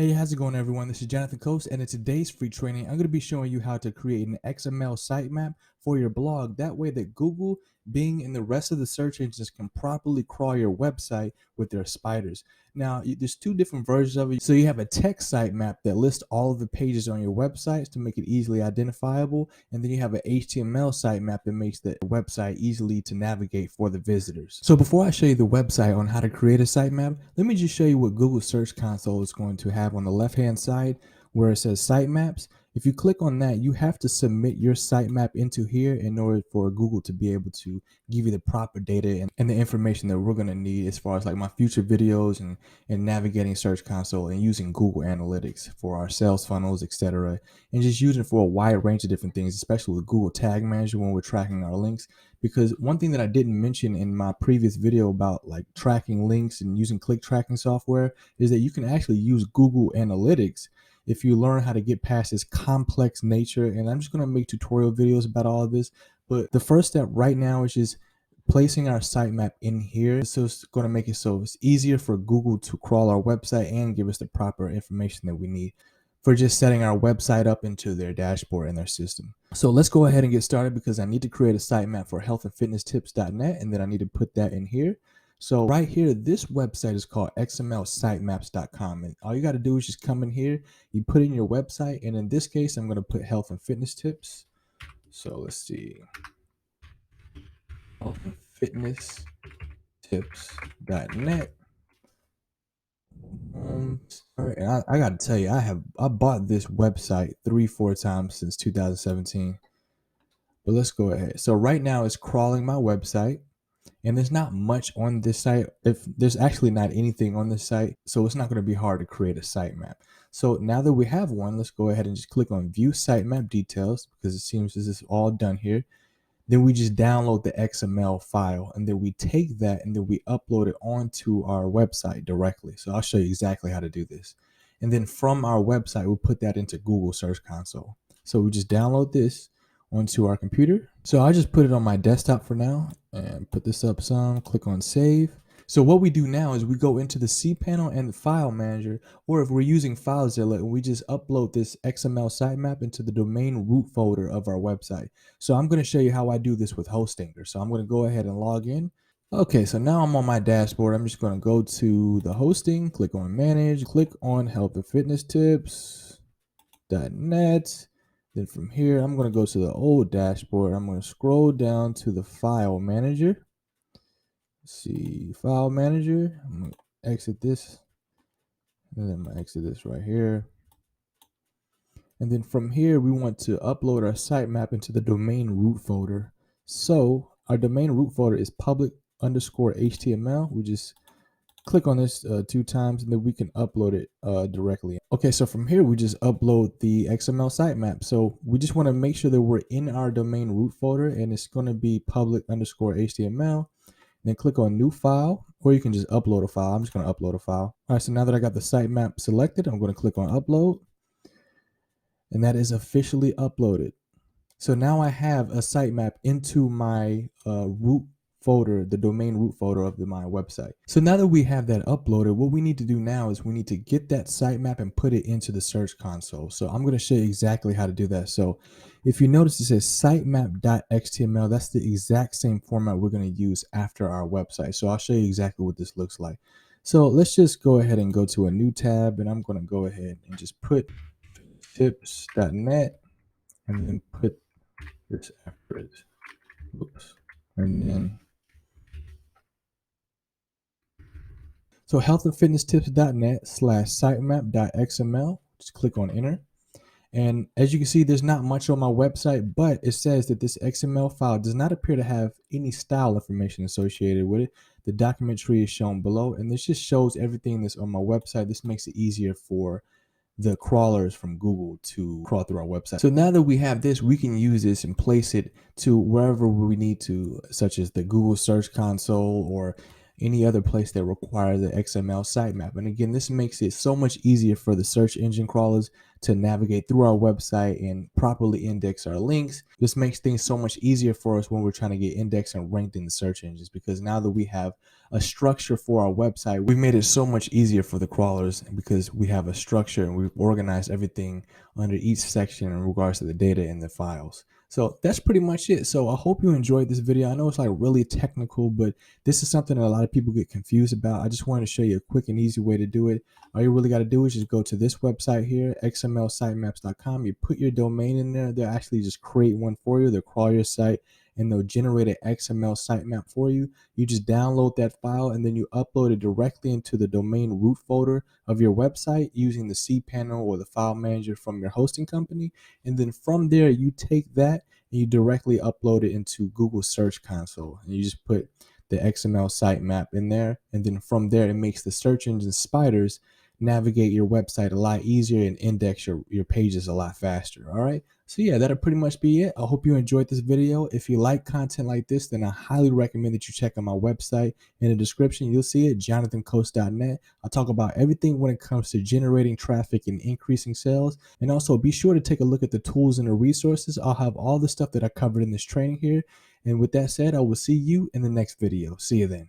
Hey, how's it going, everyone? This is Jonathan Coast, and in today's free training, I'm going to be showing you how to create an XML sitemap for your blog. That way that Google, Bing, and the rest of the search engines can properly crawl your website with their spiders. Now, there's two different versions of it. So you have a text sitemap that lists all of the pages on your websites to make it easily identifiable, and then you have an HTML sitemap that makes the website easily to navigate for the visitors. So before I show you the website on how to create a sitemap, let me just show you what Google Search Console is going to have on the left-hand side where it says sitemaps. If you click on that, you have to submit your sitemap into here in order for Google to be able to give you the proper data and the information that we're going to need as far as like my future videos and navigating Search Console and using Google Analytics for our sales funnels, etc. And just using it for a wide range of different things, especially with Google Tag Manager when we're tracking our links. Because one thing that I didn't mention in my previous video about like tracking links and using click tracking software is that you can actually use Google Analytics if you learn how to get past this complex nature. And I'm just going to make tutorial videos about all of this. But the first step right now is just placing our sitemap in here. So it's going to make it so it's easier for Google to crawl our website and give us the proper information that we need for just setting our website up into their dashboard and their system. So let's go ahead and get started because I need to create a sitemap for healthandfitnesstips.net, and then I need to put that in here. So right here, this website is called xmlsitemaps.com, and all you got to do is just come in here, you put in your website, and in this case, I'm going to put health and fitness tips. So let's see, healthandfitnesstips.net. I got to tell you, I bought this website 3-4 times since 2017. But let's go ahead. So right now it's crawling my website, and there's not much on this site. If there's actually not anything on this site, so it's not going to be hard to create a sitemap. So now that we have one, let's go ahead and just click on View Sitemap Details because it seems this is all done here. Then we just download the XML file, and then we take that and then we upload it onto our website directly. So I'll show you exactly how to do this. And then from our website, we'll put that into Google Search Console. So we just download this onto our computer. So I just put it on my desktop for now and put this up some, click on save. So what we do now is we go into the cPanel and the file manager, or if we're using FileZilla, we just upload this XML sitemap into the domain root folder of our website. So I'm going to show you how I do this with Hostinger. So I'm going to go ahead and log in. Okay, so now I'm on my dashboard. I'm just going to go to the hosting, click on manage, click on health and fitness tips.net. Then from here, I'm going to go to the old dashboard. I'm going to scroll down to the file manager. Let's see, file manager. I'm going to exit this. And then I'm going to exit this right here. And then from here, we want to upload our sitemap into the domain root folder. So our domain root folder is public_HTML. We just click on this 2 times, and then we can upload it directly. Okay, so from here, we just upload the XML sitemap. So we just want to make sure that we're in our domain root folder, and it's going to be public_HTML. Then click on new file, or you can just upload a file. I'm just going to upload a file. All right, so now that I got the sitemap selected, I'm going to click on upload, and that is officially uploaded. So now I have a sitemap into my root folder, the domain root folder of my website. So now that we have that uploaded, what we need to do now is we need to get that sitemap and put it into the Search Console. So I'm going to show you exactly how to do that. So if you notice, it says sitemap.html. That's the exact same format we're going to use after our website. So I'll show you exactly what this looks like. So let's just go ahead and go to a new tab, and I'm going to go ahead and just put tips.net and then put this after it. Oops. And then so healthandfitnesstips.net/sitemap.xml. Just click on enter. And as you can see, there's not much on my website, but it says that this XML file does not appear to have any style information associated with it. The document tree is shown below, and this just shows everything that's on my website. This makes it easier for the crawlers from Google to crawl through our website. So now that we have this, we can use this and place it to wherever we need to, such as the Google Search Console, or any other place that requires the XML sitemap. And again, this makes it so much easier for the search engine crawlers to navigate through our website and properly index our links. This makes things so much easier for us when we're trying to get indexed and ranked in the search engines, because now that we have a structure for our website, we've made it so much easier for the crawlers because we have a structure and we've organized everything under each section in regards to the data in the files. So that's pretty much it. So I hope you enjoyed this video. I know it's like really technical, but this is something that a lot of people get confused about. I just wanted to show you a quick and easy way to do it. All you really got to do is just go to this website here, xmlsitemaps.com. You put your domain in there. They'll actually just create one for you. They'll crawl your site and they'll generate an XML sitemap for you. You just download that file and then you upload it directly into the domain root folder of your website using the cPanel or the file manager from your hosting company. And then from there, you take that and you directly upload it into Google Search Console. And you just put the XML sitemap in there. And then from there, it makes the search engine spiders navigate your website a lot easier and index your pages a lot faster. All right. So yeah, that'll pretty much be it. I hope you enjoyed this video. If you like content like this, then I highly recommend that you check out my website. In the description, you'll see it, jonathancoast.net. I talk about everything when it comes to generating traffic and increasing sales. And also be sure to take a look at the tools and the resources. I'll have all the stuff that I covered in this training here. And with that said, I will see you in the next video. See you then.